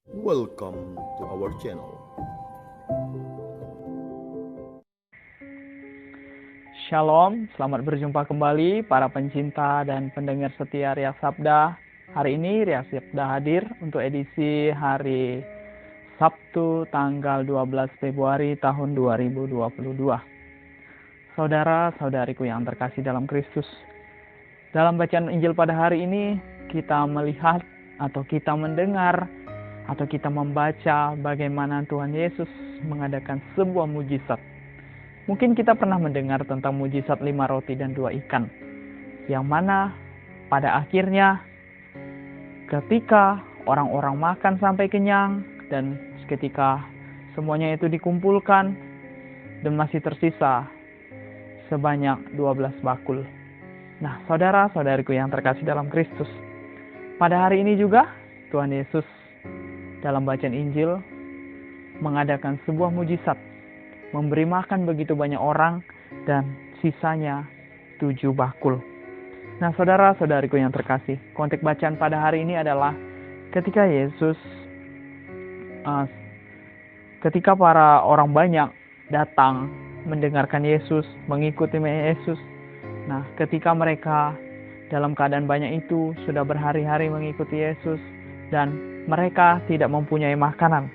Welcome to our channel. Shalom, selamat berjumpa kembali para pencinta dan pendengar setia Riak Sabda. Hari ini Riak Sabda hadir untuk edisi hari Sabtu tanggal 12 Februari tahun 2022. Saudara-saudariku yang terkasih dalam Kristus, dalam bacaan Injil pada hari ini kita melihat atau kita mendengar atau kita membaca bagaimana Tuhan Yesus mengadakan sebuah mujizat. Mungkin kita pernah mendengar tentang mujizat 5 roti dan 2 ikan, yang mana pada akhirnya ketika orang-orang makan sampai kenyang dan ketika semuanya itu dikumpulkan dan masih tersisa sebanyak 12 bakul. Nah, saudara-saudariku yang terkasih dalam Kristus, pada hari ini juga Tuhan Yesus dalam bacaan Injil mengadakan sebuah mujizat, memberi makan begitu banyak orang dan sisanya 7 bakul. Nah, saudara-saudariku yang terkasih, konteks bacaan pada hari ini adalah ketika ketika para orang banyak datang mendengarkan Yesus, mengikuti Yesus. Nah, ketika mereka dalam keadaan banyak itu sudah berhari-hari mengikuti Yesus dan mereka tidak mempunyai makanan.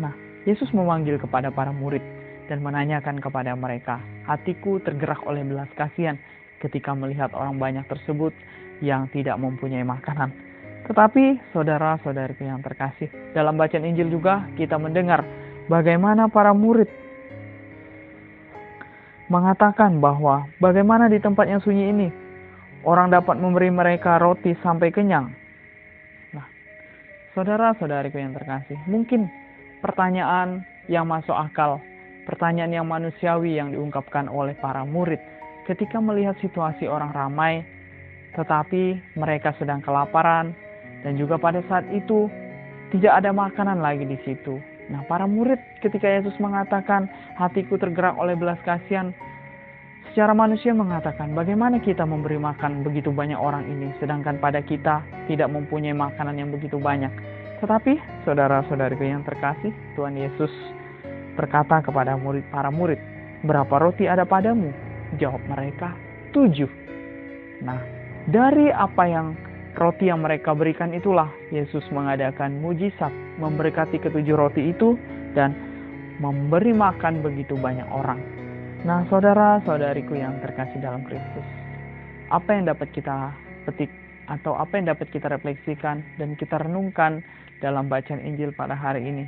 Nah, Yesus memanggil kepada para murid dan menanyakan kepada mereka, hatiku tergerak oleh belas kasihan ketika melihat orang banyak tersebut yang tidak mempunyai makanan. Tetapi saudara-saudariku yang terkasih, dalam bacaan Injil juga kita mendengar bagaimana para murid mengatakan bahwa bagaimana di tempat yang sunyi ini orang dapat memberi mereka roti sampai kenyang. Nah, saudara-saudariku yang terkasih, mungkin pertanyaan yang masuk akal, pertanyaan yang manusiawi yang diungkapkan oleh para murid ketika melihat situasi orang ramai, tetapi mereka sedang kelaparan dan juga pada saat itu tidak ada makanan lagi di situ. Nah, para murid ketika Yesus mengatakan hatiku tergerak oleh belas kasihan, secara manusia mengatakan bagaimana kita memberi makan begitu banyak orang ini sedangkan pada kita tidak mempunyai makanan yang begitu banyak. Tetapi saudara-saudariku yang terkasih, Tuhan Yesus berkata kepada para murid, berapa roti ada padamu? Jawab mereka, 7. Nah, dari roti yang mereka berikan itulah Yesus mengadakan mujizat, memberkati ketujuh roti itu dan memberi makan begitu banyak orang. Nah, saudara-saudariku yang terkasih dalam Kristus, apa yang dapat kita petik atau apa yang dapat kita refleksikan dan kita renungkan dalam bacaan Injil pada hari ini?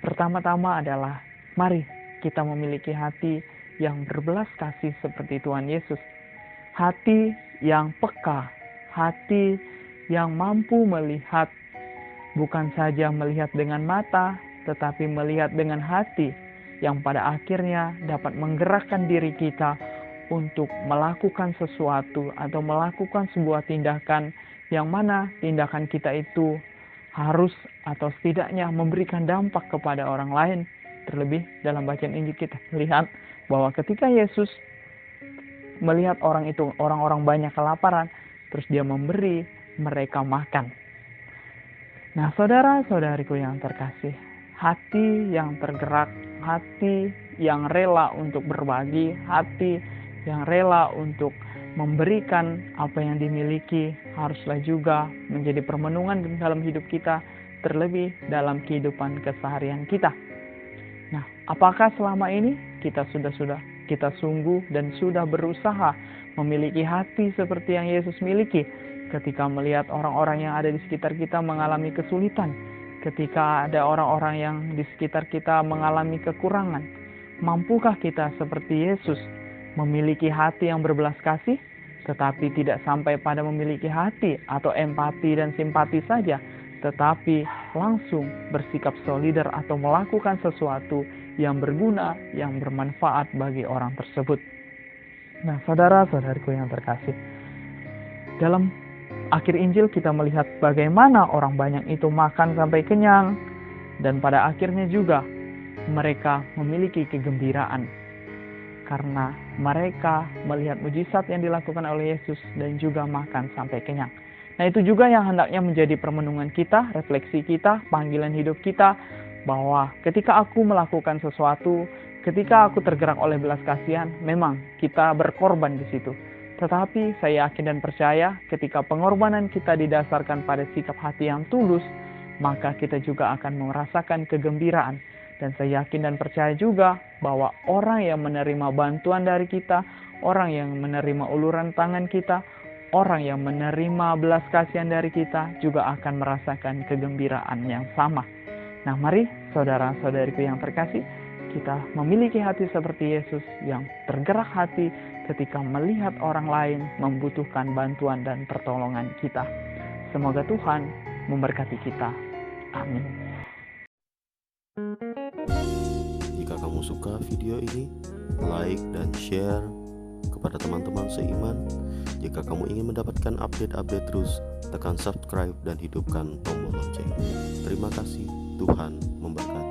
Pertama-tama adalah mari kita memiliki hati yang berbelas kasih seperti Tuhan Yesus. Hati yang peka, hati yang mampu melihat, bukan saja melihat dengan mata, tetapi melihat dengan hati yang pada akhirnya dapat menggerakkan diri kita untuk melakukan sesuatu atau melakukan sebuah tindakan yang mana tindakan kita itu harus atau setidaknya memberikan dampak kepada orang lain. Terlebih dalam bacaan Injil kita melihat bahwa ketika Yesus melihat orang-orang banyak kelaparan, terus dia memberi mereka makan. Nah, saudara-saudariku yang terkasih, hati yang tergerak, hati yang rela untuk berbagi, hati yang rela untuk memberikan apa yang dimiliki haruslah juga menjadi permenungan dalam hidup kita, terlebih dalam kehidupan keseharian kita. Nah, apakah selama ini kita sungguh dan sudah berusaha memiliki hati seperti yang Yesus miliki ketika melihat orang-orang yang ada di sekitar kita mengalami kesulitan, ketika ada orang-orang yang di sekitar kita mengalami kekurangan? Mampukah kita seperti Yesus memiliki hati yang berbelas kasih, tetapi tidak sampai pada memiliki hati atau empati dan simpati saja, tetapi langsung bersikap solider atau melakukan sesuatu yang berguna, yang bermanfaat bagi orang tersebut? Nah, saudara-saudariku yang terkasih, dalam akhir Injil kita melihat bagaimana orang banyak itu makan sampai kenyang dan pada akhirnya juga mereka memiliki kegembiraan karena mereka melihat mujizat yang dilakukan oleh Yesus dan juga makan sampai kenyang. Nah, itu juga yang hendaknya menjadi permenungan kita, refleksi kita, panggilan hidup kita, bahwa ketika aku melakukan sesuatu, ketika aku tergerak oleh belas kasihan, memang kita berkorban di situ. Tetapi saya yakin dan percaya ketika pengorbanan kita didasarkan pada sikap hati yang tulus, maka kita juga akan merasakan kegembiraan. Dan saya yakin dan percaya juga bahwa orang yang menerima bantuan dari kita, orang yang menerima uluran tangan kita, orang yang menerima belas kasihan dari kita juga akan merasakan kegembiraan yang sama. Nah, mari saudara-saudariku yang terkasih, kita memiliki hati seperti Yesus yang tergerak hati ketika melihat orang lain membutuhkan bantuan dan pertolongan kita. Semoga Tuhan memberkati kita. Amin. Jika kamu suka video ini, like dan share kepada teman-teman seiman. Jika kamu ingin mendapatkan update-update terus, tekan subscribe dan hidupkan tombol lonceng. Terima kasih, Tuhan memberkati.